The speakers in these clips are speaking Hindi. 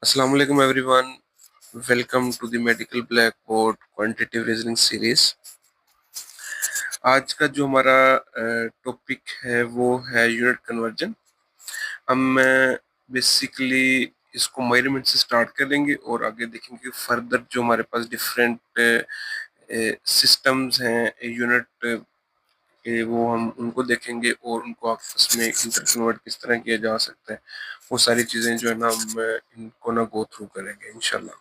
Assalamu alaikum everyone. Welcome to the Medical Blackboard Quantitative Reasoning Series. आज का जो हमारा टॉपिक है वो है यूनिट कन्वर्जन। हम बेसिकली इसको मेजरमेंट से स्टार्ट करेंगे और आगे देखेंगे फर्दर जो हमारे पास डिफरेंट सिस्टम्स हैं यूनिट के, वो हम उनको देखेंगे और उनको आपस में इंटर कन्वर्ट किस तरह किया जा सकता है, वो सारी चीज़ें जो है ना हम इनको ना गो थ्रू करेंगे इंशाल्लाह।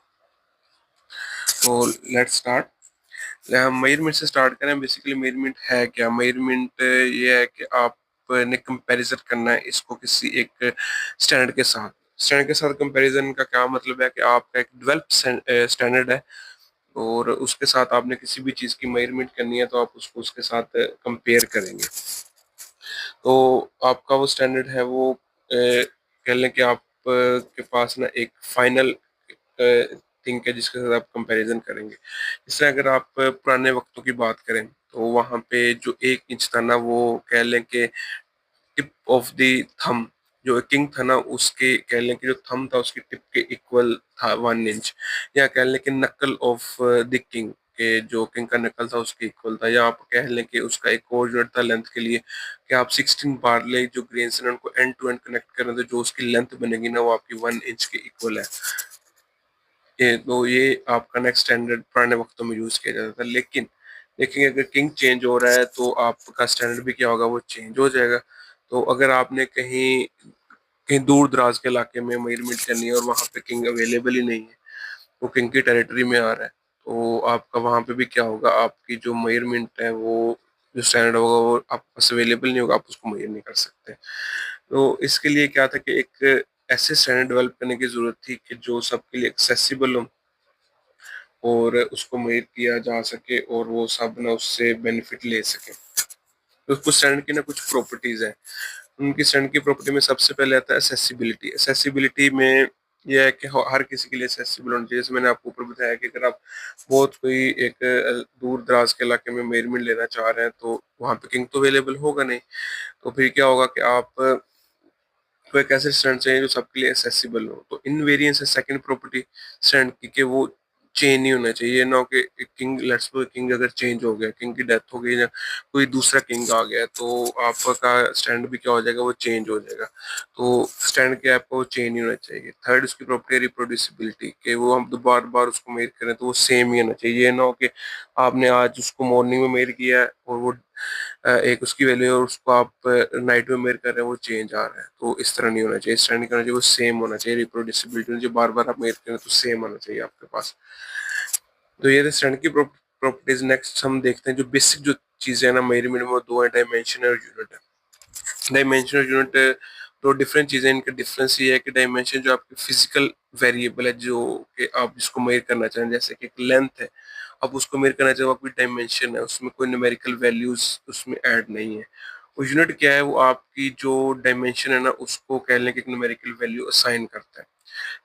तो लेट्स स्टार्ट। हम मेजरमेंट से स्टार्ट करें। बेसिकली मेजरमेंट है क्या? मेजरमेंट ये है कि आपने कंपैरिजन करना है इसको किसी एक स्टैंडर्ड के साथ। स्टैंडर्ड के साथ कंपैरिजन का क्या मतलब है कि आपका एक डेवलप स्टैंडर्ड है और उसके साथ आपने किसी भी चीज़ की मेजरमेंट करनी है तो आप उसको उसके साथ कंपेयर करेंगे। तो आपका वो स्टैंडर्ड है वो कह लें कि आप के पास ना एक फाइनल थिंग है जिसके साथ आप कंपैरिजन करेंगे। जैसे अगर आप पुराने वक्तों की बात करें तो वहाँ पे जो 1 इंच था ना, वो कह लें कि टिप ऑफ द थंब, जो किंग था ना उसके कह लें कि जो थंब था उसकी टिप के इक्वल था 1 इंच, या कह लें कि नकल ऑफ द किंग के जो किंग का नकल था उसके इक्वल था, या आप कह लें कि उसका एक और यूनिट था लेंथ के लिए कि आप 16 पार्ले जो ग्रेन्स हैं उनको एंड टू एंड कनेक्ट करें तो जो उसकी लेंथ बनेगी ना वो आपकी 1 इंच के इक्वल है। ये आपका नेक्स्ट स्टैंडर्ड पुराने वक्तों में यूज किया जाता था, लेकिन देखेंगे अगर किंग चेंज हो रहा है तो आपका स्टैंडर्ड भी क्या होगा, वो चेंज हो जाएगा। तो अगर आपने कहीं कहीं दूर दराज के इलाके में मेजरमेंट करनी है और वहाँ पे किंग अवेलेबल ही नहीं है, वो किंग की टेरिटरी में आ रहा है, तो आपका वहाँ पे भी क्या होगा, आपकी जो मेजरमेंट है वो जो स्टैंडर्ड होगा वो आपके पास अवेलेबल नहीं होगा, आप उसको मेजर नहीं कर सकते। तो इसके लिए क्या था कि एक ऐसे स्टैंडर्ड डेवलप करने की जरूरत थी कि जो सबके लिए एक्सेसिबल हो और उसको मेजर किया जा सके और वो सब ना उससे बेनिफिट ले सके। तो कुछ स्टैंडर्ड की ना कुछ प्रॉपर्टीज हैं। उनकी स्टैंडर्ड की प्रॉपर्टी में सबसे पहले आता है असेसिबिलिटी। असेसिबिलिटी में यह है कि हर किसी के लिए असेसिबल होना चाहिए। जैसे मैंने आपको ऊपर बताया कि अगर आप बहुत कोई एक दूर दराज के इलाके में मेजरमेंट लेना चाह रहे हैं तो वहाँ पे किंग तो अवेलेबल होगा नहीं, तो फिर क्या होगा कि आप तो एक ऐसे स्टैंड चाहिए जो सबके लिए एक्सेसिबल हो। तो इनवेरियंस है सेकंड प्रॉपर्टी स्टैंड की, कि वो चेन नहीं होना चाहिए। ना हो कि किंग, लेट्स सपोज किंग अगर चेंज हो गया, किंग की डेथ हो गई या कोई दूसरा किंग आ गया, तो आपका स्टैंड भी क्या हो जाएगा, वो चेंज हो जाएगा। तो स्टैंड के आपको वो चेंज नहीं होना चाहिए। थर्ड उसकी प्रॉपर्टी रिप्रोड्यूसिबिलिटी, कि वो हम बार बार उसको मेयर करें तो वो सेम ही होना चाहिए। ये ना हो कि आपने आज उसको मॉर्निंग में मेयर किया है और वो एक उसकी वैल्यू है और उसको आप नाइट में मेयर कर रहे हैं वो चेंज आ रहा है, तो इस तरह नहीं होना चाहिए। स्टैंड नहीं करना चाहिए, वो सेम होना चाहिए। रिप्रोड्यूसिबिलिटी जो बार बार आप मेयर करें तो सेम होना चाहिए आपके पास। तो ये स्टैंड की प्रॉपर्टीज। नेक्स्ट हम देखते हैं जो बेसिक जो चीजें है ना मेजरमेंट में, वो दो है, डायमेंशन और यूनिट है। डायमेंशन और यूनिट दो डिफरेंट चीजें। इनका डिफरेंस ये है कि डायमेंशन जो आपकी फिजिकल वेरिएबल है जो कि आप जिसको मेयर करना चाहें, जैसे कि एक लेंथ है, आप उसको मेयर करना चाहें, आपकी डायमेंशन है, उसमें कोई न्यूमेरिकल वैल्यूज उसमें ऐड नहीं है। और यूनिट क्या है, वो आपकी जो डायमेंशन है ना उसको कह लें कि एक न्यूमेरिकल वैल्यू असाइन करता है।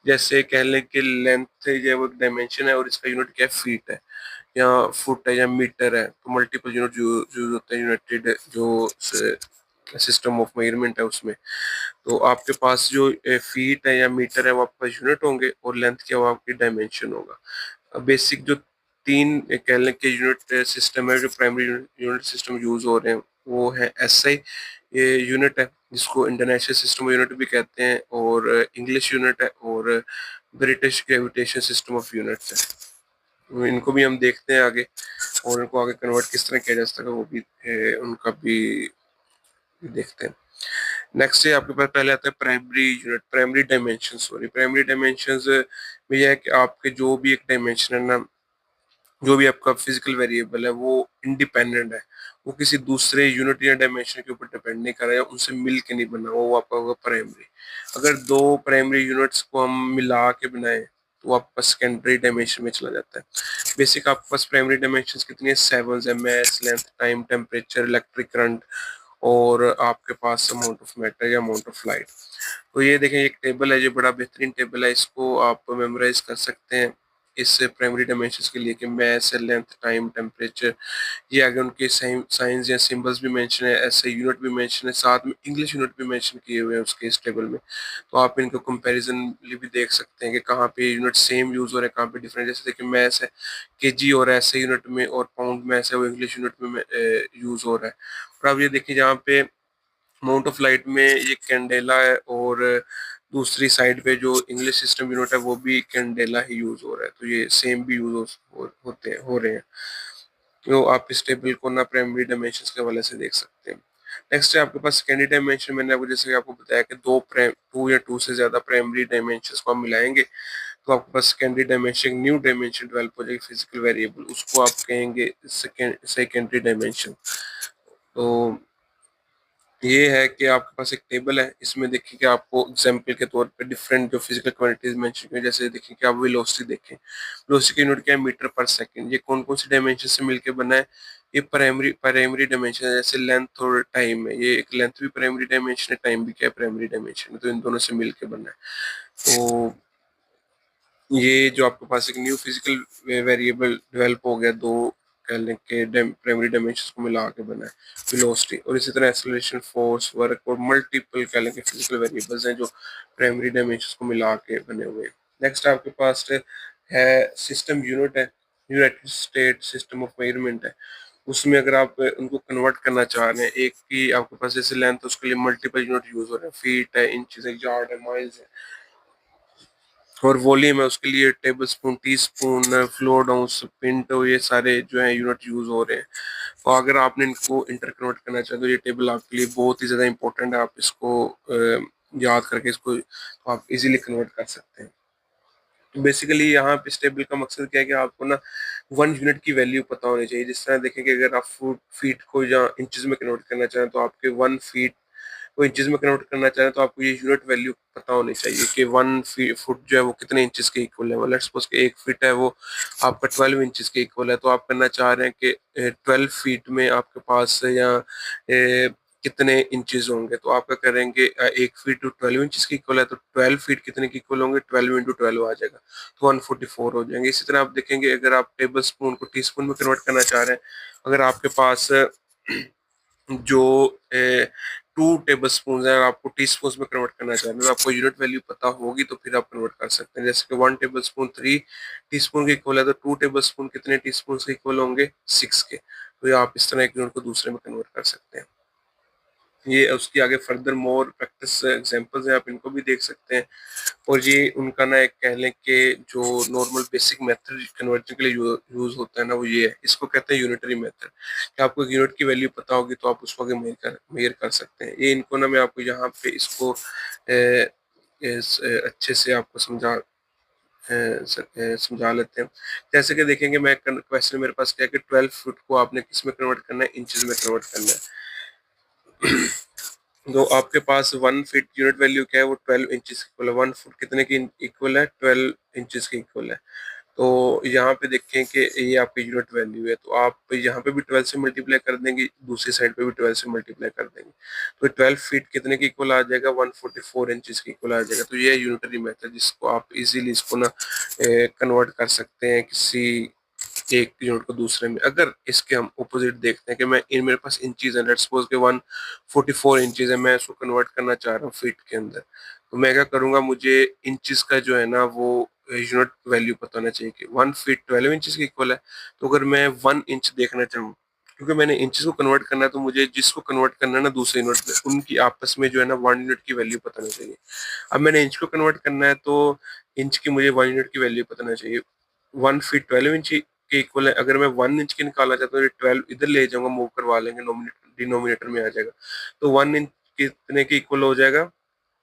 जैसे कह लें कि लेंथ है, ये वो एक डायमेंशन है और इसका यूनिट क्या है, फीट है या फुट है या मीटर है। तो मल्टीपल यूनिट यूज होते हैं यूनाइटेड जो सिस्टम ऑफ मेजरमेंट है उसमें। तो आपके पास जो फीट है या मीटर है वो आपके पास यूनिट होंगे और लेंथ क्या वो आपकी डायमेंशन होगा। बेसिक जो तीन कह लें कि यूनिट सिस्टम है, जो प्राइमरी यूनिट सिस्टम यूज हो रहे हैं, वो है एसआई ये यूनिट है जिसको इंटरनेशनल सिस्टम यूनिट भी कहते हैं, और इंग्लिश यूनिट है, और British gravitation system of units है। तो इनको भी हम देखते हैं आगे, और इनको आगे कन्वर्ट किस तरह किया जा सकता है वो भी उनका भी देखते हैं। नेक्स्ट है आपके पास पहले आता है primary unit, primary dimension. Sorry, primary dimensions में यह है कि आपके जो भी एक डायमेंशन है ना, जो भी आपका फिजिकल वेरिएबल है वो इंडिपेंडेंट है, वो किसी दूसरे यूनिट या डायमेंशन के ऊपर डिपेंड नहीं कर रहा है, उनसे मिल के नहीं बना, वो आपका होगा प्राइमरी। अगर दो प्राइमरी यूनिट्स को हम मिला के बनाए तो वो आपका सेकेंडरी डायमेंशन में चला जाता है। बेसिक आपके पास प्राइमरी डायमेंशन कितनी है, 7 है। Mass, length, time, temperature, electric current, और आपके पास अमाउंट ऑफ मैटर या अमाउंट ऑफ लाइट। तो ये देखें एक टेबल है, जो बड़ा बेहतरीन टेबल है, इसको आप मेमोराइज कर सकते हैं। इस प्राइमरी डायमेंशंस के लिए कि मैस, लेंथ, टाइम, टेम्परेचर, ये आगे उनके साइंस या सिंबल्स भी मेंशन है, ऐसे यूनिट भी मेंशन है, साथ में इंग्लिश यूनिट भी मेंशन किए हुए हैं उसके इस टेबल में। तो आप इनको कंपैरिजन भी देख सकते हैं कि कहाँ पे यूनिट सेम यूज हो रहे हैं, कहाँ पे डिफरेंट। जैसे देखिए मैस है केजी हो रहा है ऐसे यूनिट में, और पाउंड मैस है वो इंग्लिश यूनिट में यूज हो रहा है। और अब ये देखिए जहाँ पे अमाउंट ऑफ लाइट में ये कैंडेला है, और दूसरी साइड पे जो इंग्लिश सिस्टम यूनिट है वो भी कैंडेला ही यूज हो रहा है, तो ये सेम भी यूज होते हैं, हो रहे हैं। तो आप इस टेबल को ना प्राइमरी डायमेंशंस के हवाले से देख सकते हैं। नेक्स्ट है आपके पास सेकेंडरी डायमेंशन। मैंने आपको जैसे कि आपको बताया कि टू या टू से ज्यादा प्राइमरी डायमेंशंस को हम मिलाएंगे तो आपके पास secondary dimension, new dimension develop हो जाएगी, फिजिकल वेरिएबल, उसको आप कहेंगे सेकेंडरी डायमेंशन। तो ये है कि आपके पास एक टेबल है, इसमें देखिए कि आपको एग्जांपल के तौर पे डिफरेंट जो फिजिकल क्वांटिटीज मेंशन की, जैसे देखिए कि आप वेलोसिटी देखें, वेलोसिटी की यूनिट क्या है, मीटर पर सेकंड। ये कौन कौन सी डायमेंशन से मिलकर बना है, ये प्राइमरी डायमेंशन है। जैसे लेंथ और टाइम है, ये एक लेंथ भी प्राइमरी डायमेंशन है, टाइम भी क्या है, प्राइमरी डायमेंशन है, तो इन दोनों से मिलकर बना है। तो ये जो आपके पास एक न्यू फिजिकल वेरिएबल डेवलप हो गया, दो कह लें कि प्राइमरी डायमेंशंस को मिला के बना है, वेलोसिटी। और इसी तरह एक्सेलरेशन, फोर्स, वर्क और मल्टीपल कह लें कि फिजिकल वेरिएबल्स हैं जो प्राइमरी डायमेंशंस को मिला के बने हुए हैं। नेक्स्ट आपके पास है सिस्टम यूनिट है, United state system of measurement है। उसमें अगर आप उनको कन्वर्ट करना चाह रहे हैं, एक की आपके पास जैसे लेंथ, उसके लिए मल्टीपल यूनिट यूज हो रहे हैं, फीट है, इंचज है, यार्ड है, माइल्स है। और वॉल्यूम है, उसके लिए table spoon, tea spoon, floor ounce, Pinto, ये सारे जो है यूनिट यूज हो रहे हैं। और अगर आपने इनको इंटर कन्वर्ट करना चाहे तो ये टेबल आपके लिए बहुत ही ज़्यादा इंपॉर्टेंट है। आप इसको याद करके इसको तो आप इजीली कन्वर्ट कर सकते हैं। तो बेसिकली यहाँ पे इस टेबल का मकसद क्या है कि आपको ना वन यूनिट की वैल्यू पता होनी चाहिए। जिस तरह देखेंगे अगर आप फुट फीट को या इंचज में कन्वर्ट करना चाहें तो आपके 1 फीट को इंचज में कन्वर्ट करना चाहें तो आपको ये यूनिट वैल्यू पता होनी चाहिए कि 1 फुट जो है वो कितने इंचज के इक्वल है। लेट्स सपोज कि 1 फीट है वो आपका 12 इंचज के इक्वल है, तो आप करना चाह रहे हैं कि 12 फीट में आपके पास या कितने इंचज होंगे, तो आपका करेंगे 1 फीट टू 12 इंचज की इक्वल है, तो 12 फीट कितने की इक्वल होंगे, 12 × 12 आ जाएगा, तो 144 हो जाएंगे। इसी तरह आप देखेंगे अगर आप टेबल स्पून को टी स्पून में कन्वर्ट करना चाह रहे हैं, अगर आपके पास जो 2 टेबल स्पून है, आपको टी स्पून में कन्वर्ट करना चाह रहे हैं तो आपको यूनिट वैल्यू पता होगी तो फिर आप कन्वर्ट कर सकते हैं। जैसे कि 1 टेबल स्पून 3 टी स्पून के इक्वल है, तो 2 टेबल स्पून कितने टी स्पून के इक्वल होंगे, 6 के। तो ये आप इस तरह एक यूनिट को दूसरे में कन्वर्ट कर सकते हैं। ये उसकी आगे फर्दर मोर प्रैक्टिस एग्जांपल्स हैं, आप इनको भी देख सकते हैं। और ये उनका ना एक कह लें कि जो नॉर्मल बेसिक मेथड कन्वर्जन के लिए यूज होता है ना, वो ये है, इसको कहते हैं यूनिटरी मेथड। कि आपको यूनिट की वैल्यू पता होगी तो आप उसको आगे मेयर कर सकते हैं। ये इनको ना मैं आपको यहाँ पे इसको अच्छे से आपको समझा लेते हैं। जैसे कि देखेंगे, मैं क्वेश्चन मेरे पास क्या है कि 12 फुट को आपने किस में कन्वर्ट करना है, इंचज में कन्वर्ट करना है। तो आपके पास 1 फीट यूनिट वैल्यू क्या है, वो 12 इंचज इक्वल है। 1 फुट कितने की इक्वल है, 12 इंचज के इक्वल है। तो यहाँ पे देखें कि ये आपकी यूनिट वैल्यू है, तो आप यहाँ पे भी 12 से मल्टीप्लाई कर देंगे, दूसरी साइड पे भी 12 से मल्टीप्लाई कर देंगे, तो 12 फीट कितने की इक्वल आ जाएगा, 144 इंचज की इक्वल आ जाएगा। तो ये यूनिटरी मेथड जिसको आप इजीली इसको ना कन्वर्ट कर सकते हैं किसी एक यूनिट को दूसरे में। अगर इसके हम अपोजिट देखते हैं कि मैं इन मेरे पास इंचज है, लेट्स सपोज के 144 इंचज है, मैं इसको कन्वर्ट करना चाह रहा हूँ फीट के अंदर, तो मैं क्या करूंगा, मुझे इंचज का जो है ना वो यूनिट वैल्यू पता होना चाहिए कि 1 फीट 12 इंचज की इक्वल है। तो अगर मैं 1 इंच देखना चाहूँ, क्योंकि मैंने इंचज को कन्वर्ट करना है, तो मुझे जिसको कन्वर्ट करना है ना दूसरे यूनिट में, उनकी आपस में जो है ना 1 यूनिट की वैल्यू पता होनी चाहिए। अब मैंने इंच को कन्वर्ट करना है तो इंच की मुझे 1 यूनिट की वैल्यू पता होना चाहिए। 1 फीट 12 इंच के इक्वल है, अगर मैं 1 इंच की निकालना चाहता हूँ, 12 इधर ले जाऊंगा, मूव करवा लेंगे, डिनोमिनेटर में आ जाएगा, तो 1 इंच कितने के इक्वल हो जाएगा,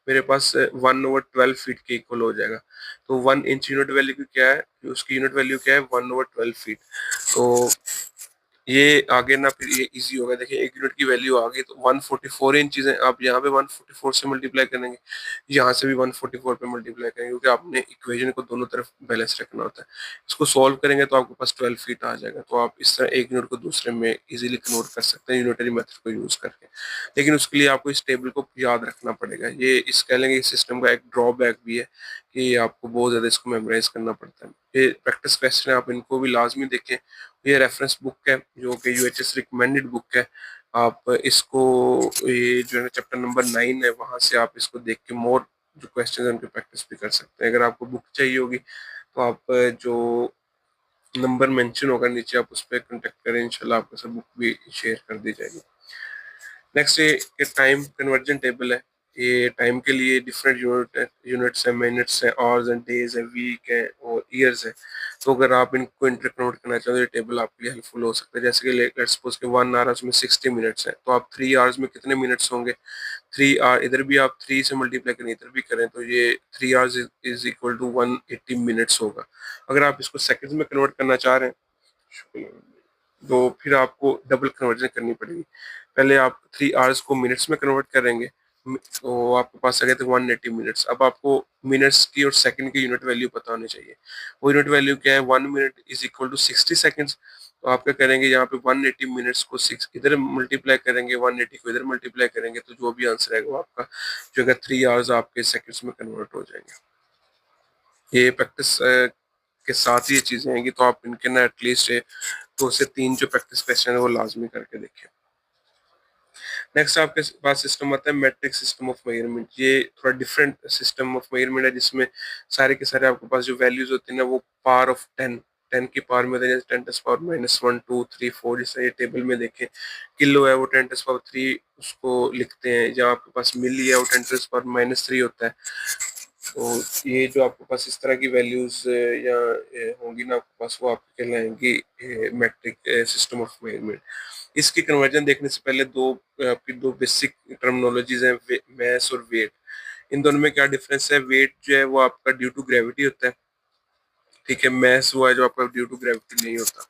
मेरे पास 1/12 फीट के इक्वल हो जाएगा। तो 1 इंच यूनिट वैल्यू क्या है, उसकी यूनिट वैल्यू क्या है, 1/12 फीट। तो ये आगे ना फिर ये इजी होगा। देखिए एक यूनिट की वैल्यू आ गई, तो 144 इंचज है, आप यहाँ पे 144 से मल्टीप्लाई करेंगे, यहाँ से भी 144 पे मल्टीप्लाई करेंगे, क्योंकि आपने इक्वेशन को दोनों तरफ बैलेंस रखना होता है। इसको सॉल्व करेंगे तो आपके पास 12 फीट आ जाएगा। तो आप इस तरह एक यूनिट को दूसरे में इजीली कन्वर्ट कर सकते हैं यूनिटरी मेथड को यूज करके। लेकिन उसके लिए आपको इस टेबल को याद रखना पड़ेगा। ये इस कह लेंगे इस सिस्टम का एक ड्रॉबैक भी है कि आपको बहुत ज़्यादा इसको मेमोराइज करना पड़ता है। ये प्रैक्टिस क्वेश्चन है, आप इनको भी लाजमी देखें। ये रेफरेंस बुक है जो कि यूएचएस रिकमेंडेड बुक है। आप इसको, ये जो है चैप्टर नंबर 9 है, वहाँ से आप इसको देख के मोर जो क्वेश्चन है उनकी प्रैक्टिस भी कर सकते हैं। अगर आपको बुक चाहिए होगी तो आप जो नंबर मेंशन होगा नीचे, आप उस पर कॉन्टेक्ट करें, इंशाल्लाह आपको सब बुक भी शेयर कर दी जाएगी। नेक्स्ट ये टाइम कन्वर्जन टेबल है। ये टाइम के लिए डिफरेंट यूनिट्स है, मिनट्स है, आवर्स एंड डेज है, वीक है और ईयर्स है। तो अगर आप इनको इंटर कन्वर्ट करना चाहते हो, ये टेबल आपके लिए हेल्पफुल हो सकता है। जैसे कि लेट्स सपोज के 1 आवर्स में 60 मिनट्स है, तो आप 3 आवर्स में कितने मिनट्स होंगे? 3 आवर, इधर भी आप 3 से मल्टीप्लाई करें, इधर भी करें, तो ये 3 hours is equal to 180 minutes होगा। अगर आप इसको सेकंड्स में कन्वर्ट करना चाह रहे हैं तो फिर आपको डबल कन्वर्जन करनी पड़ेगी। पहले आप 3 आवर्स को मिनट्स में कन्वर्ट करेंगे, तो आपके पास आ गए थे 180 मिनट्स। अब आपको मिनट्स की और सेकंड की यूनिट वैल्यू पता होनी चाहिए। वो यूनिट वैल्यू क्या है? 1 minute is equal to 60 seconds. तो आप क्या करेंगे, यहाँ पे 180 मिनट्स को 6 इधर मल्टीप्लाई करेंगे, 180 को इधर मल्टीप्लाई करेंगे, तो जो भी आंसर आएगा वो आपका जो है 3 आवर्स आपके सेकंड्स में कन्वर्ट हो जाएंगे। ये प्रैक्टिस के साथ ही ये चीजें आएंगी, तो आप इनके ना एटलीस्ट 2 से 3 जो प्रैक्टिस क्वेश्चन है वो लाजमी करके देखें। नेक्स्ट आपके पास सिस्टम आता है मैट्रिक सिस्टम ऑफ मेजरमेंट। ये थोड़ा डिफरेंट सिस्टम ऑफ मेजरमेंट है, जिसमें सारे के सारे आपके पास जो वैल्यूज होती है ना, वो पावर ऑफ 10 की पावर में होते हैं। जैसे 10⁻⁻1 2 3 4, जैसे ये टेबल में देखें, किलो है वो 10⁻3 उसको लिखते हैं। जहाँ आपके पास मिली है वो 10⁻³ होता है। तो ये जो आपके पास इस तरह की वैल्यूज या होंगी ना आपके पास, वो आपको कहलाएंगी मैट्रिक सिस्टम ऑफ मेजरमेंट। इसकी कन्वर्जन देखने से पहले आपकी दो बेसिक टर्मिनोलॉजीज हैं, मैस और वेट। इन दोनों में क्या डिफरेंस है? वेट जो है वो आपका ड्यू टू ग्रेविटी होता है, ठीक है। मैस वो है जो आपका ड्यू टू ग्रेविटी नहीं होता,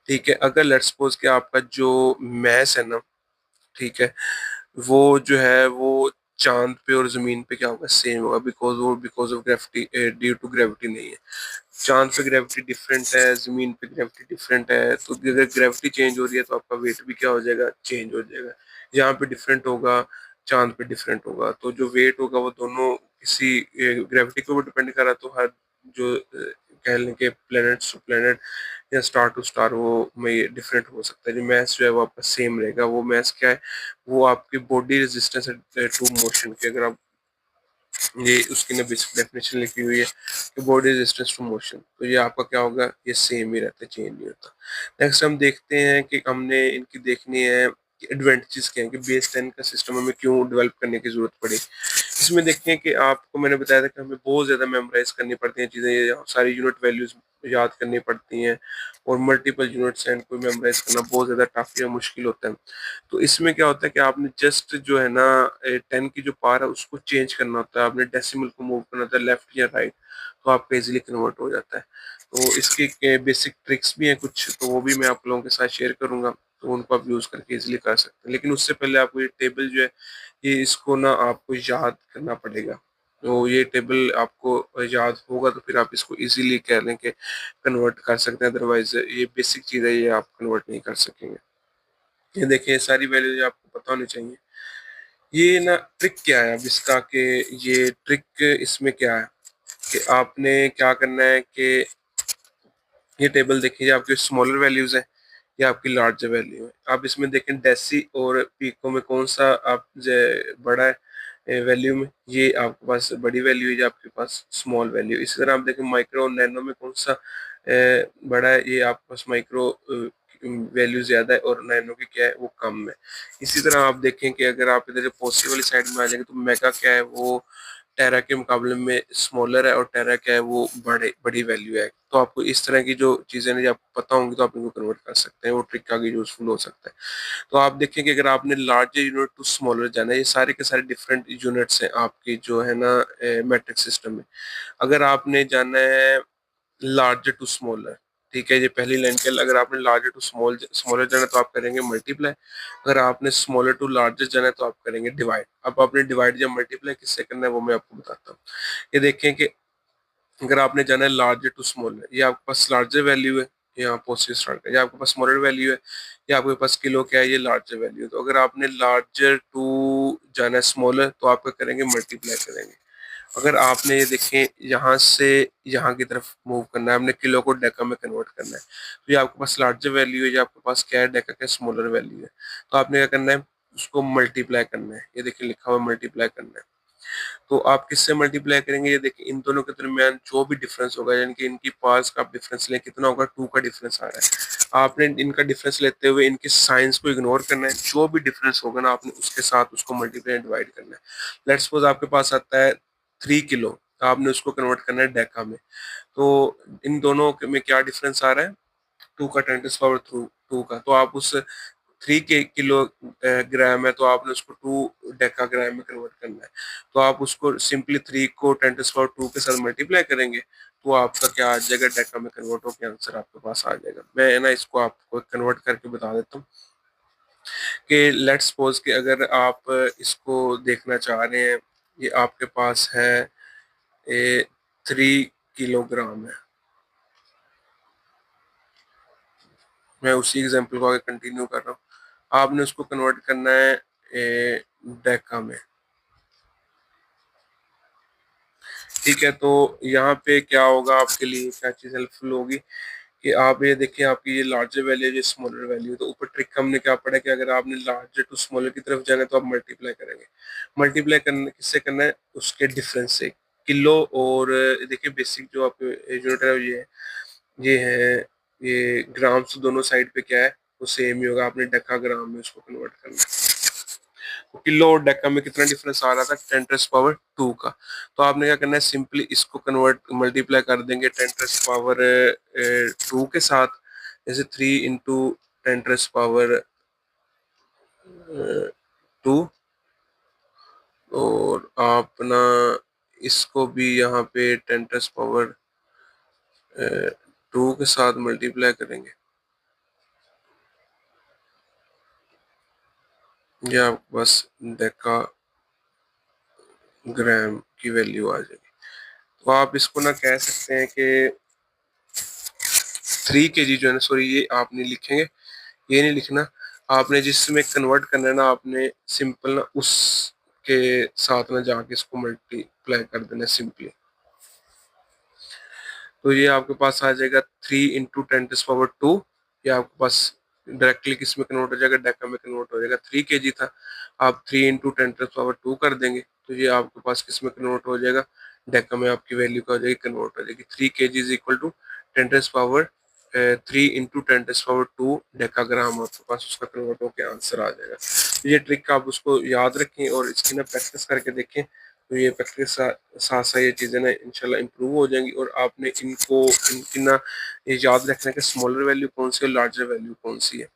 ठीक है। अगर लेट्स सपोज कि आपका जो मैस है ना, ठीक है, वो जो है वो चांद पे और जमीन पे क्या होगा? सेम होगा, because of gravity, due to gravity नहीं है। चांद पे ग्रेविटी डिफरेंट है, जमीन पे ग्रेविटी डिफरेंट है। तो अगर ग्रेविटी चेंज हो रही है तो आपका वेट भी क्या हो जाएगा? चेंज हो जाएगा। यहाँ पे डिफरेंट होगा, चांद पे डिफरेंट होगा। तो जो वेट होगा वो दोनों किसी ग्रेविटी के ऊपर डिपेंड कर रहा है। तो हर जो कह लें कि प्लेनेट्स टू प्लेनेट या स्टार टू स्टार वो में डिफरेंट हो सकता है। जो मैथ जो है वो आपका सेम रहेगा। वो मैथ क्या है? वो आपकी बॉडी रेजिस्टेंस टू मोशन की, अगर आप ये उसकी ना बेसिक डेफिनेशन लिखी हुई है कि बॉडी रेजिस्टेंस टू मोशन, तो ये आपका क्या होगा? ये सेम ही रहता है, चेंज नहीं होता। नेक्स्ट हम देखते हैं कि हमने इनकी देखनी है कि एडवांटेजेस क्या है, कि बेस 10 का सिस्टम हमें क्यों डेवलप करने की जरूरत पड़ी। इसमें देखें कि आपको मैंने बताया था कि हमें बहुत ज़्यादा मेमोराइज करनी पड़ती हैं चीज़ें, सारी यूनिट वैल्यूज याद करनी पड़ती हैं, और मल्टीपल यूनिट्स हैं, इनको मेमोराइज करना बहुत ज़्यादा टफ या मुश्किल होता है। तो इसमें क्या होता है कि आपने जस्ट जो है ना 10 की जो पावर है उसको चेंज करना होता है, आपने डेसिमल को मूव करना होता है लेफ्ट या राइट, तो आपका इजीली कन्वर्ट हो जाता है। तो इसकी बेसिक ट्रिक्स भी हैं कुछ, तो वो भी मैं आप लोगों के साथ शेयर करूंगा, तो उनको आप यूज़ करके इजीली कर सकते हैं। लेकिन उससे पहले आपको ये टेबल जो है, ये इसको ना आपको याद करना पड़ेगा। तो ये टेबल आपको याद होगा तो फिर आप इसको इजीली कह लें कि कन्वर्ट कर सकते हैं, अदरवाइज ये बेसिक चीज़ है, ये आप कन्वर्ट नहीं कर सकेंगे। ये देखिए सारी वैल्यूज आपको पता होनी चाहिए। ये ना ट्रिक क्या है अब इसका, कि ये ट्रिक इसमें क्या है कि आपने क्या करना है कि ये टेबल देखिए, आपकी स्मॉलर वैल्यूज है या आपकी लार्जर वैल्यू है। आप इसमें देखें डेसी और पीको में कौन सा आप बड़ा है वैल्यू में, ये आपके पास बड़ी वैल्यू है, जो आपके पास स्मॉल वैल्यू। इसी तरह आप देखें माइक्रो और नैनो में कौन सा बड़ा है, ये आपके पास माइक्रो वैल्यू ज्यादा है और नैनो की क्या है? वो कम है। इसी तरह आप देखें कि अगर आप इधर पॉजिटिव वाली साइड में आ जाएंगे तो मेगा क्या है? वो टेरा के मुकाबले में स्मॉलर है, और टेरा क्या है? वो बड़ी वैल्यू है। तो आपको इस तरह की जो चीजें हैं, जो आपको पता होंगी तो आप इनको कन्वर्ट कर सकते हैं, वो ट्रिक आगे यूजफुल हो सकता है। तो आप देखें कि अगर आपने लार्जर यूनिट टू स्मॉलर जाना है, ये सारे के सारे डिफरेंट यूनिट्स हैं आपकी जो है ना मैट्रिक सिस्टम में। अगर आपने जाना है लार्जर टू स्मॉलर, ठीक है, ये पहली लाइन के, अगर आपने लार्जर टू स्मॉलर जाना है तो आप करेंगे मल्टीप्लाई। अगर आपने स्मॉलर टू लार्जर जाना है तो आप करेंगे डिवाइड। अब आपने डिवाइड या मल्टीप्लाई किससे करना है वो मैं आपको बताता हूँ। ये देखें कि अगर आपने जाना है लार्जर टू स्मॉलर, ये आपके पास लार्जर वैल्यू है, यहाँ पॉजिटिव स्टार्ट कर, ये आपके पास स्मॉलर वैल्यू है, ये आपके पास किलो क्या है? ये लार्जर वैल्यू है। तो अगर आपने लार्जर टू जाना है स्मॉलर तो आप क्या करेंगे? मल्टीप्लाई करेंगे। अगर आपने ये देखें यहाँ से यहाँ की तरफ मूव करना है, हमने किलो को डेका में कन्वर्ट करना है, तो ये आपके पास लार्जर वैल्यू है, या आपके पास क्या है डेका का स्मॉलर वैल्यू है, तो आपने क्या करना है, उसको मल्टीप्लाई करना है। ये देखिए लिखा हुआ मल्टीप्लाई करना है। तो आप किससे मल्टीप्लाई करेंगे, ये देखिए इन दोनों के दरमियान जो भी डिफरेंस होगा, यानी कि इनकी पास का आप डिफरेंस लें, कितना होगा, 2 का डिफरेंस आ रहा है। आपने इनका डिफरेंस लेते हुए इनके साइंस को इग्नोर करना है, जो भी डिफरेंस होगा ना आपने उसके साथ उसको मल्टीप्लाई डिवाइड करना है। लेट्स सपोज आपके पास आता है 3 किलो, तो आपने उसको कन्वर्ट करना है डेका में। तो इन दोनों में क्या डिफरेंस आ रहा है, 2 का 10 थ्रू 2 का, तो आप उस 3 किलो ग्राम है, तो आपने उसको 2 डेका ग्राम में कन्वर्ट करना है। तो आप उसको सिंपली 3 को 10 टू के साथ मल्टीप्लाई करेंगे, तो आपका क्या आ जाएगा, डेका में कन्वर्ट होकर आंसर आपके पास आ जाएगा। मैं ना इसको आपको कन्वर्ट करके बता देता हूँ कि लेट्स सपोज कि अगर आप इसको देखना चाह रहे हैं, ये आपके पास है 3 किलोग्राम है। मैं उसी एग्जांपल को आगे कंटिन्यू कर रहा हूँ। आपने उसको कन्वर्ट करना है डेका में। ठीक है, तो यहाँ पे क्या होगा आपके लिए, क्या चीज हेल्पफुल होगी कि आप ये देखिए, आपकी ये लार्जर वैल्यू है, ये स्मॉलर वैल्यू, तो ऊपर ट्रिक हमने क्या पढ़ा कि अगर आपने लार्जर टू स्मॉलर की तरफ जाना है तो आप मल्टीप्लाई करेंगे। मल्टीप्लाई करने किससे करना है, उसके डिफरेंस से। किलो और देखिए बेसिक जो आपके यूनिट है ये है ये ग्राम, से दोनों साइड पे क्या है वो सेम ही होगा। आपने डेका ग्राम में उसको कन्वर्ट करना है। तो किलो और डेका में कितना डिफरेंस आ रहा था, 10 टू का। तो आपने क्या करना है, सिंपली इसको कन्वर्ट मल्टीप्लाई कर देंगे 10 टू के साथ, जैसे 3 इंटू 10 टू, और आप ना इसको भी यहाँ पे 10 टू के साथ मल्टीप्लाई करेंगे, ये आपके पास डेका ग्राम की वैल्यू आ जाएगी। तो आप इसको ना कह सकते हैं कि 3 kg जो है ना, सॉरी ये आप नहीं लिखेंगे, ये नहीं लिखना। आपने जिसमें कन्वर्ट करना है ना, आपने सिंपल ना उस के साथ ना जाके इसको मल्टीप्लाई कर देना सिंपली। तो ये आपके पास आ जाएगा 3 इंटू 10 टू। ये आपके पास डायरेक्टली किस में कन्वर्ट हो जाएगा, डेका में कन्वर्ट हो जाएगा। 3 kg था, आप 3 इंटू 10 टू कर देंगे, तो ये आपके पास किस में कन्वर्ट हो जाएगा, डेका में आपकी वैल्यू क्या हो जाएगी, कन्वर्ट हो जाएगी। 3 kg is equal to 3 into 10 two decagram, आपके पास उसका कन्वर्ट होकर आंसर आ जाएगा। तो ये ट्रिक आप उसको याद रखें और इसकी ना प्रैक्टिस करके देखें, तो ये प्रैक्टिस साथ साथ ये चीज़ें ना इंशाल्लाह इम्प्रूव हो जाएंगी। और आपने इनकी ना ये याद रखना है कि स्मॉलर वैल्यू कौन सी है और लार्जर वैल्यू कौन सी है।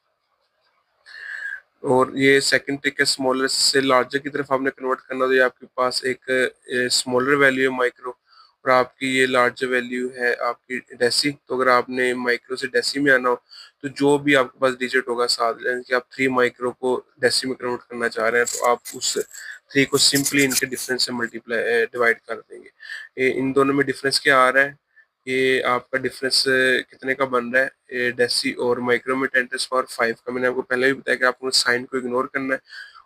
और ये सेकंड ट्रिक है, स्मॉलर से लार्जर की तरफ आपने कन्वर्ट करना, तो ये आपके पास एक स्मॉलर वैल्यू है माइक्रो, और आपकी ये लार्जर वैल्यू है आपकी डेसी। तो अगर आपने माइक्रो से डेसी में आना हो, तो जो भी आपके पास डिजिट होगा साथ, यानी कि आप 3 माइक्रो को डेसी में कन्वर्ट करना चाह रहे हैं, तो आप उस 3 को सिंपली इनके डिफरेंस से मल्टीप्लाई डिवाइड कर देंगे। इन दोनों में डिफरेंस क्या आ रहा है, ये आपका डिफरेंस कितने का बन रहा है, ये डेसी और माइक्रो में 10 टू द पावर 5 का। मैंने आपको पहले भी बताया कि आपको साइन को इग्नोर करना है,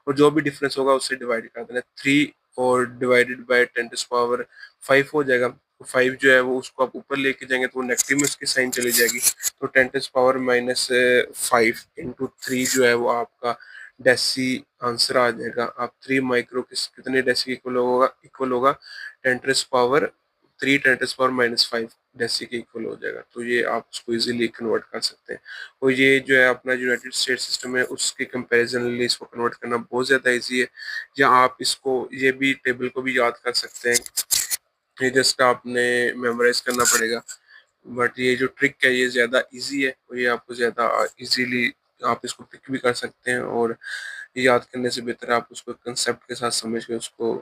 और जो भी डिफरेंस होगा उससे डिवाइड कर देना है। 3 और divided by 10 to the power 5 हो जाएगा। तो 5 जो है वो उसको आप ऊपर लेके जाएंगे तो नेगेटिव में उसकी साइन चली जाएगी। तो 10 टू द पावर -5 इंटू 3 जो है वो आपका डेसी आंसर आ जाएगा। आप 3 माइक्रो कितने डेसी इक्वल होगा, 10 to the power 3 10 to the power -5 deci के इक्वल हो जाएगा। तो ये आप उसको इजीली कन्वर्ट कर सकते हैं। और ये जो है अपना यूनाइटेड स्टेट सिस्टम है उसके कंपैरिजनली इसको कन्वर्ट करना बहुत ज़्यादा इजी है। या आप इसको ये भी टेबल को भी याद कर सकते हैं, ये जस्ट आपने मेमोराइज करना पड़ेगा। बट ये जो ट्रिक है ये ज़्यादा इजी है, और ये आपको ज़्यादा इजीली आप इसको पिक भी कर सकते हैं। और याद करने से बेहतर आप उसको कंसेप्ट के साथ समझ के उसको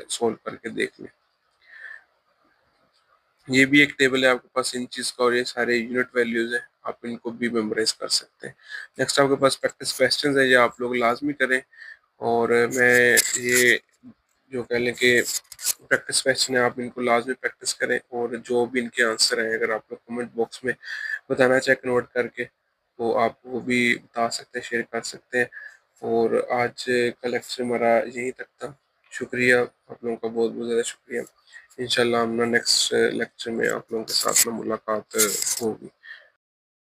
सोल्व करके देख लें। ये भी एक टेबल है आपके पास इन चीज़ का, और ये सारे यूनिट वैल्यूज हैं, आप इनको भी मेमोराइज कर सकते हैं। नेक्स्ट आपके पास प्रैक्टिस क्वेश्चंस है, ये आप लोग लाजमी करें। और मैं ये जो कह लें कि प्रैक्टिस क्वेश्चन है, आप इनको लाजमी प्रैक्टिस करें। और जो भी इनके आंसर हैं अगर आप लोग कमेंट बॉक्स में बताना चाहें कन्वर्ट करके, तो आप वो भी बता सकते हैं, शेयर कर सकते हैं। और आज का लेक्चर हमारा यहीं तक था। शुक्रिया, आप लोगों का बहुत बहुत ज़्यादा शुक्रिया। इंशाल्लाह हम ना नेक्स्ट लेक्चर में आप लोगों के साथ में मुलाकात होगी।